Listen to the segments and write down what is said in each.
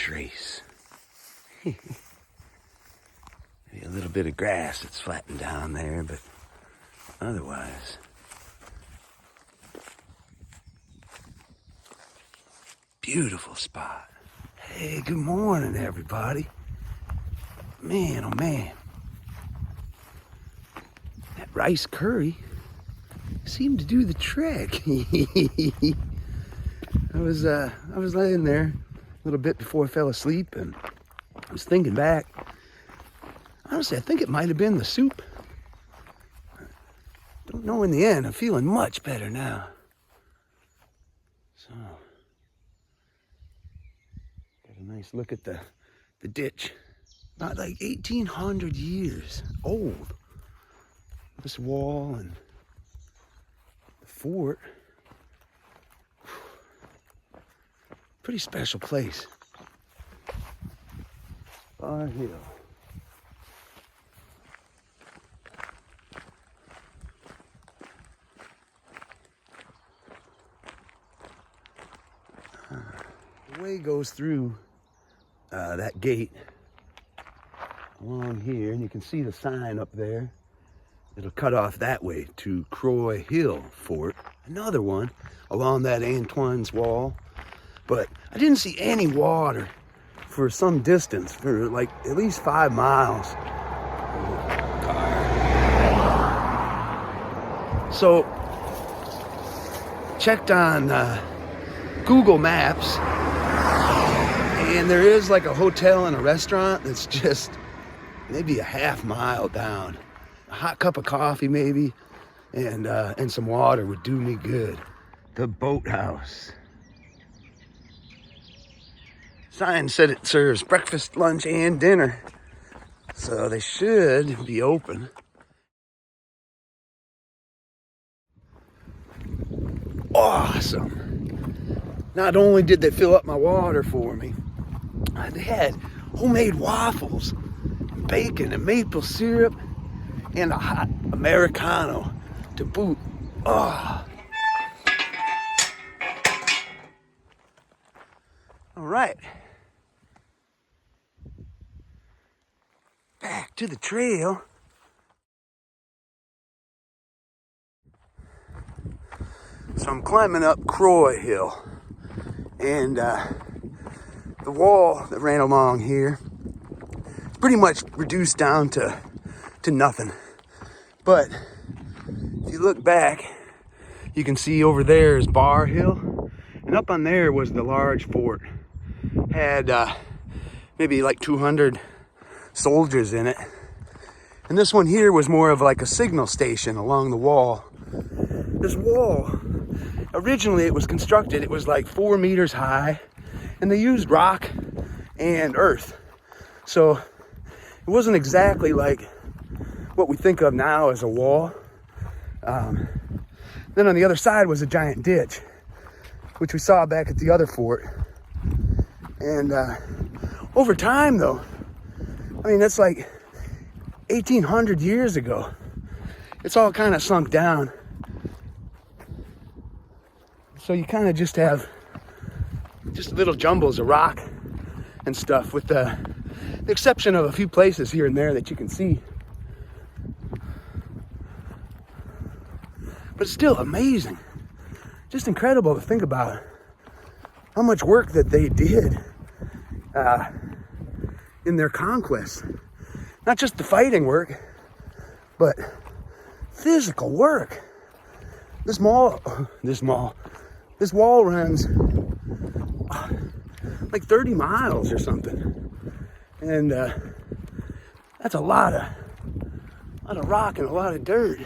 trace. Maybe a little bit of grass that's flattened down there, but otherwise. Beautiful spot. Hey, good morning, everybody. Man, oh man. That rice curry seemed to do the trick. I was laying there a little bit before I fell asleep, and I was thinking back. Honestly, I think it might have been the soup. Don't know in the end. I'm feeling much better now. So, got a nice look at the ditch. About like 1,800 years old. This wall and the fort. Pretty special place. Bar Hill. The way goes through that gate along here, and you can see the sign up there. It'll cut off that way to Croy Hill Fort. Another one along that Antoine's Wall. But I didn't see any water for some distance, for like at least 5 miles. So, checked on Google Maps, and there is like a hotel and a restaurant that's just maybe a half mile down. A hot cup of coffee maybe, and some water would do me good. The Boathouse. Sign said it serves breakfast, lunch, and dinner, so they should be open. Awesome. Not only did they fill up my water for me, they had homemade waffles, bacon and maple syrup, and a hot Americano to boot. Oh. All right. Back to the trail. So I'm climbing up Croy Hill, and the wall that ran along here is pretty much reduced down to nothing. But if you look back, you can see over there is Bar Hill, and up on there was the large fort. Had maybe like 200 soldiers in it. And this one here was more of like a signal station along the wall. This wall, originally it was constructed, it was like 4 meters high, and they used rock and earth. So it wasn't exactly like what we think of now as a wall. Then on the other side was a giant ditch, which we saw back at the other fort. And over time though, I mean, that's like 1,800 years ago. It's all kind of sunk down. So you kind of just have just little jumbles of rock and stuff, with the exception of a few places here and there that you can see. But it's still amazing. Just incredible to think about how much work that they did in their conquest. Not just the fighting work, but physical work. This wall runs like 30 miles or something. And that's a lot of rock and a lot of dirt.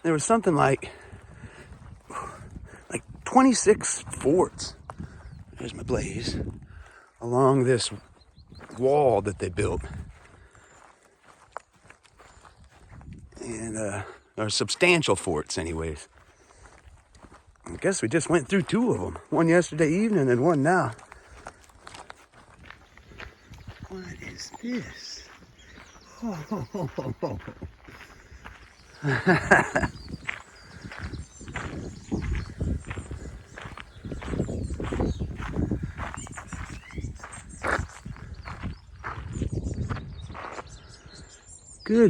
There was something like 26 forts, there's my blaze, along this wall that they built. And or substantial forts anyways. I guess we just went through 2 of them. One yesterday evening and one now. What is this? Good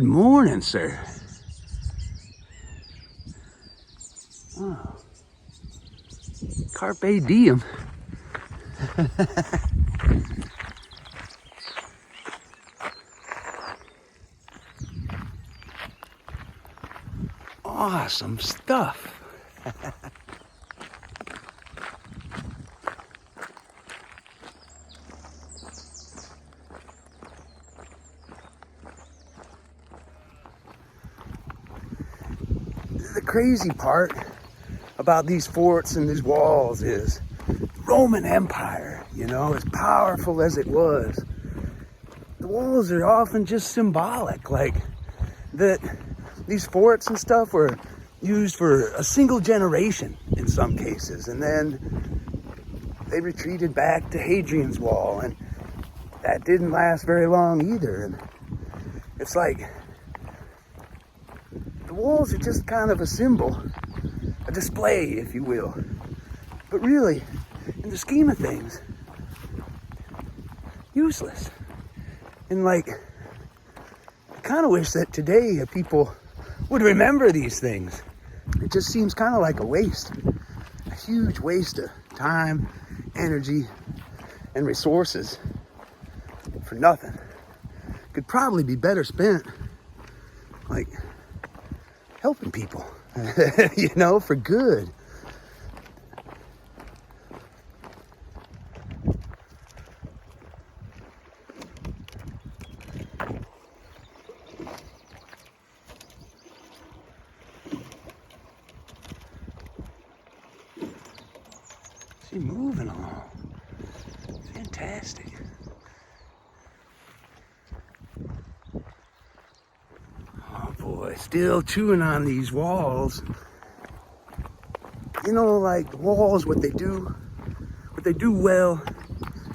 morning, sir. Oh. Carpe diem. Awesome stuff. The crazy part about these forts and these walls is the Roman Empire, you know, as powerful as it was, the walls are often just symbolic, like that these forts and stuff were used for a single generation in some cases, and then they retreated back to Hadrian's Wall, and that didn't last very long either. And it's like the walls are just kind of a symbol, a display, if you will. But really, in the scheme of things, useless. And like, I kind of wish that today people would remember these things. It just seems kind of like a waste, a huge waste of time, energy, and resources for nothing. Could probably be better spent, like, helping people, you know, for good. See, moving along. Fantastic. Oh boy, still chewing on these walls. You know, like walls, what they do well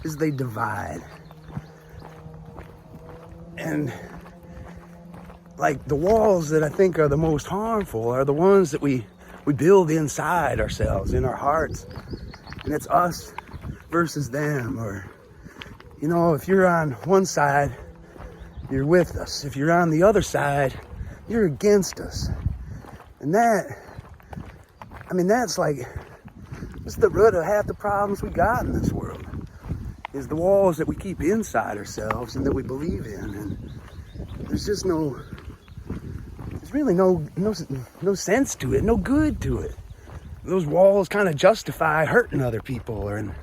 is they divide. And like the walls that I think are the most harmful are the ones that we build inside ourselves, in our hearts. And it's us versus them. Or, you know, if you're on one side, you're with us. If you're on the other side, you're against us. And that, I mean, that's like, it's the root of half the problems we got in this world, is the walls that we keep inside ourselves and that we believe in. And there's just there's really no sense to it, no good to it. Those walls kind of justify hurting other people, or in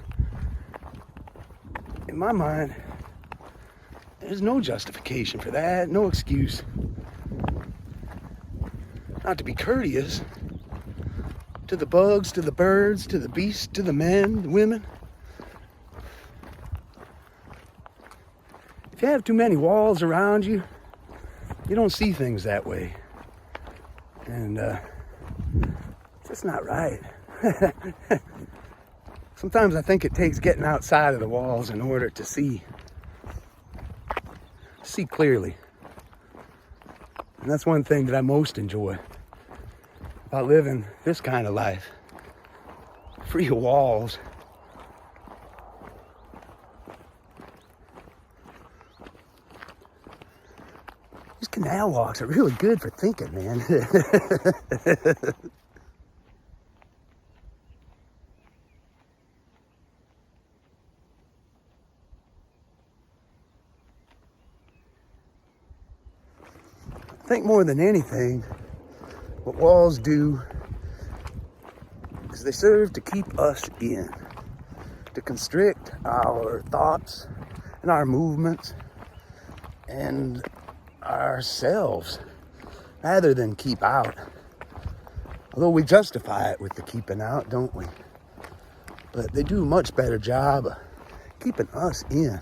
my mind, there's no justification for that, no excuse. Not to be courteous to the bugs, to the birds, to the beasts, to the men, the women. If you have too many walls around you, you don't see things that way. And it's just not right. Sometimes I think it takes getting outside of the walls in order to see clearly. And that's one thing that I most enjoy about living this kind of life. Free of walls. These canal walks are really good for thinking, man. I think more than anything, what walls do is they serve to keep us in, to constrict our thoughts and our movements and ourselves, rather than keep out. Although we justify it with the keeping out, don't we? But they do a much better job of keeping us in.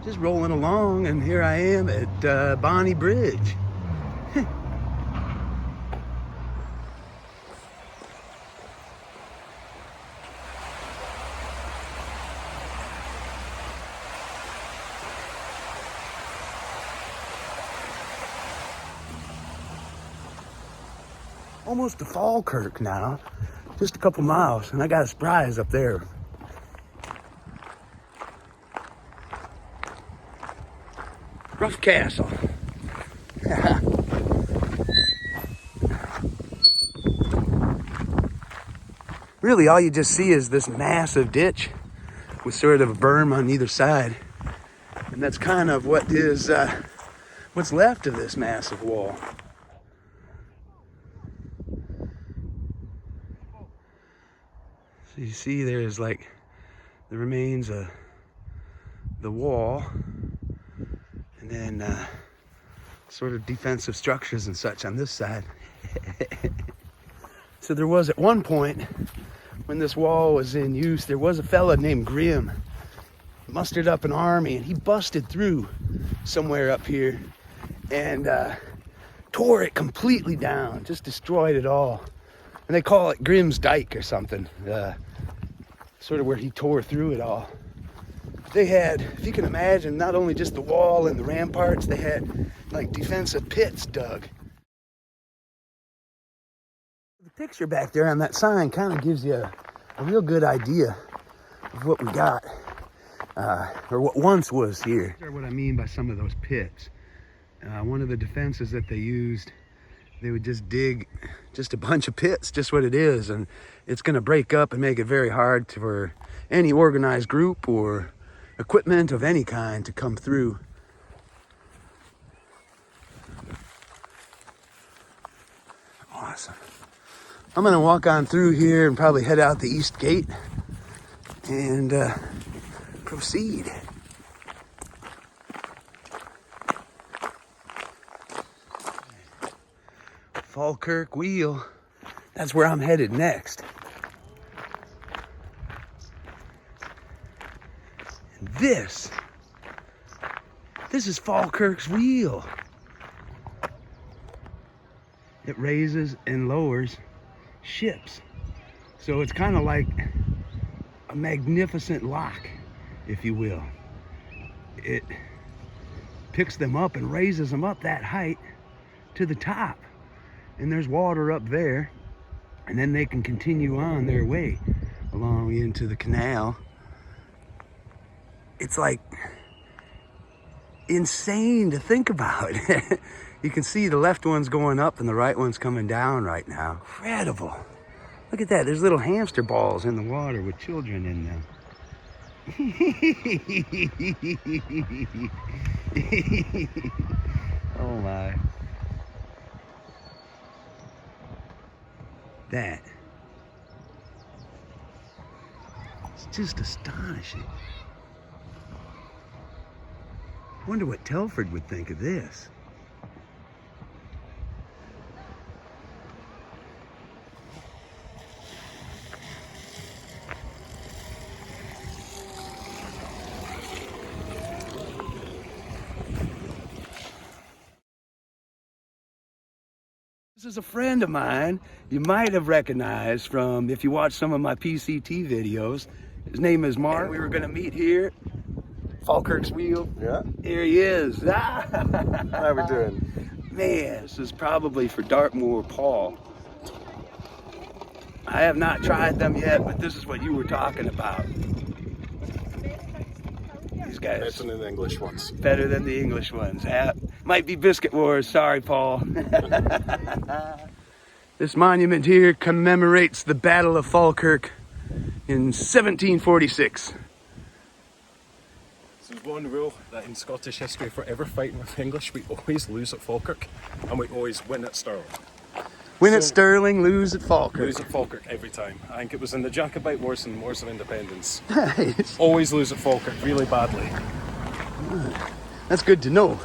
just rolling along, and here I am at Bonnie Bridge. Almost to Falkirk now, just a couple miles, and I got a surprise up there. Rough Castle. Really, all you just see is this massive ditch with sort of a berm on either side, and that's kind of what is what's left of this massive wall. So you see there's like the remains of the wall, and then sort of defensive structures and such on this side. So there was at one point when this wall was in use, there was a fella named Grimm, mustered up an army, and he busted through somewhere up here and tore it completely down, just destroyed it all. And they call it Grimm's Dyke or something, sort of where he tore through it all. They had, if you can imagine, not only just the wall and the ramparts, they had like defensive pits dug. The picture back there on that sign kind of gives you a real good idea of what we got, or what once was here. Here's what I mean by some of those pits. One of the defenses that they used, they would just dig just a bunch of pits, just what it is, and it's going to break up and make it very hard for any organized group or equipment of any kind to come through. Awesome. I'm going to walk on through here and probably head out the east gate and proceed. Falkirk Wheel. That's where I'm headed next. And this is Falkirk's Wheel. It raises and lowers ships. So it's kind of like a magnificent lock, if you will. It picks them up and raises them up that height to the top. And there's water up there, and then they can continue on their way along into the canal. It's like insane to think about. You can see the left one's going up and the right one's coming down right now. Incredible. Look at that, there's little hamster balls in the water with children in them. Oh my. That. It's just astonishing. I wonder what Telford would think of this. This is a friend of mine you might have recognized from, if you watch some of my PCT videos. His name is Mark. And we were going to meet here, Falkirk's Wheel. Yeah. Here he is. How we doing? Man, this is probably for Dartmoor Paul. I have not tried them yet, but this is what you were talking about. These guys. Better than the English ones. Better than the English ones. Might be Biscuit Wars. Sorry, Paul. This monument here commemorates the Battle of Falkirk in 1746. So there's one rule that in Scottish history, for ever fighting with the English, we always lose at Falkirk, and we always win at Stirling. Win at Stirling, lose at Falkirk. Lose at Falkirk every time. I think it was in the Jacobite Wars and Wars of Independence. Nice. Always lose at Falkirk, really badly. That's good to know.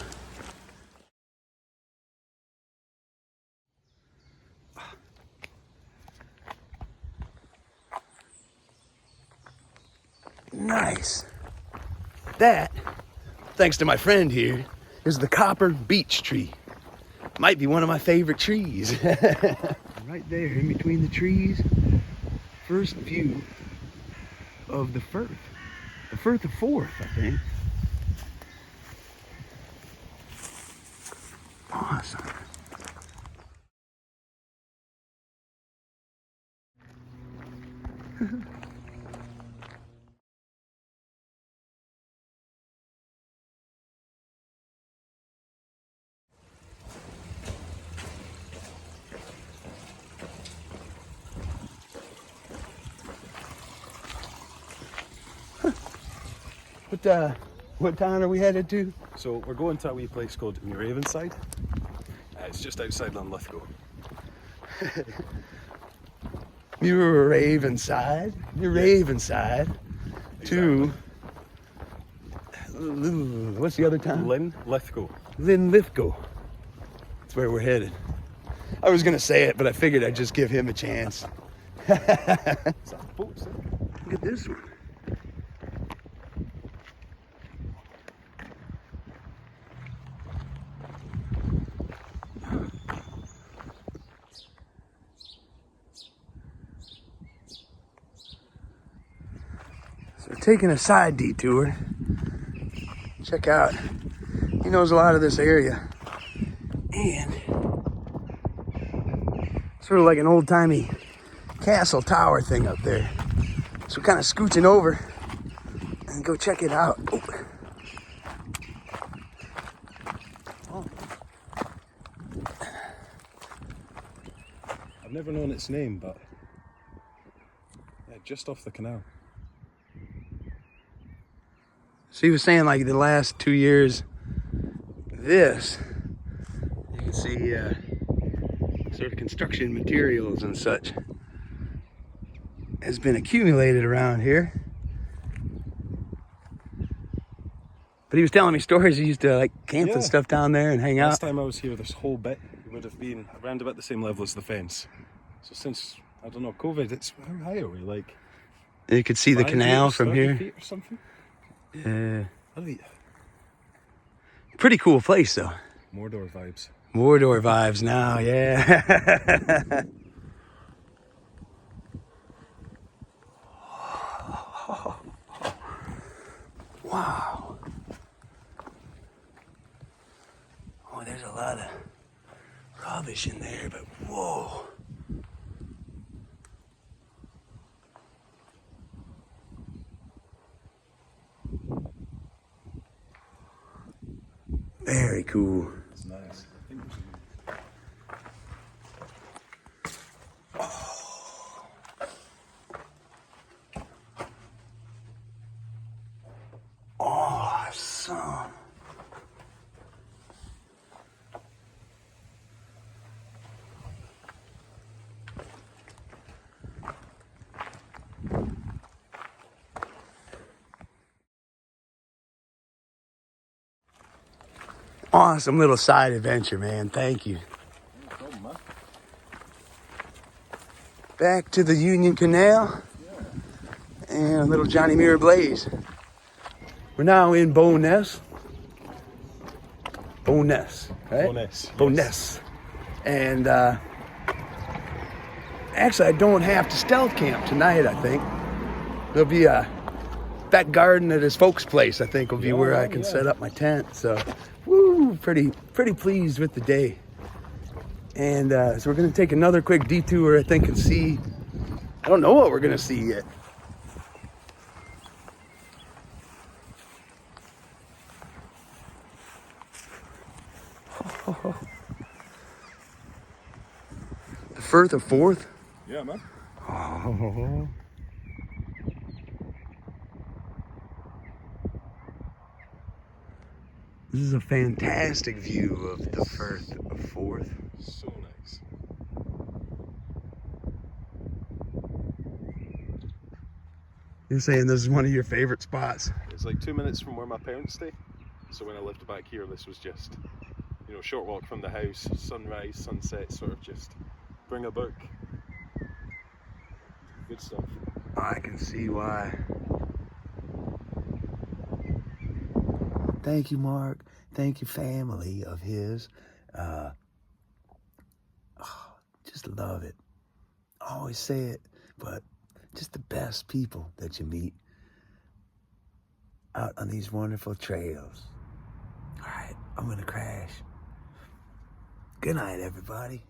Nice. That thanks to my friend here, is the copper beech tree. Might be one of my favorite trees. Right there in between the trees, first view of the firth. The firth of Forth, I think. Awesome. What town are we headed to? So we're going to a wee place called Muir. It's just outside Linlithgow. Muir Ravenside. To what's the other town? Linlithgow. Linlithgow. That's where we're headed. I was gonna say it, but I figured I'd just give him a chance. Look at this one. So we're taking a side detour. Check out. He knows a lot of this area. And sort of like an old-timey castle tower thing up there. So we're kind of scooching over and go check it out. Oh. I've never known its name, but yeah, just off the canal. So he was saying like the last 2 years, this, you can see sort of construction materials and such has been accumulated around here. But he was telling me stories. He used to like camp and stuff down there and hang out. Last time I was here, this whole bit would have been around about the same level as the fence. So since, I don't know, COVID, it's, how high are we? Like, you could see the canal meters, from 30 here. feet or something? Yeah. What are they? Pretty cool place though. Mordor vibes. Mordor vibes now, yeah. Wow. Oh, there's a lot of rubbish in there, but whoa. Very cool. It's nice. Awesome. Awesome little side adventure, man. Thank you. Back to the Union Canal and little Johnny Muir Blaze. We're now in Bowness. Bowness, right? Bowness. Bowness. And actually, I don't have to stealth camp tonight, I think. There'll be that garden at his folks' place, I think, will be where I can set up my tent. So, woo, pretty pleased with the day. And so we're going to take another quick detour, I think, and see. I don't know what we're going to see yet. The firth of Forth? Yeah, man. Oh. This is a fantastic view of the firth of Forth. So nice. You're saying this is one of your favorite spots? It's like 2 minutes from where my parents stay. So when I lived back here, this was just, you know, short walk from the house, sunrise, sunset, sort of just bring a book. Good stuff. I can see why. Thank you, Mark. Thank you, family of his. Just love it. I always say it, but just the best people that you meet out on these wonderful trails. All right, I'm gonna crash. Good night, everybody.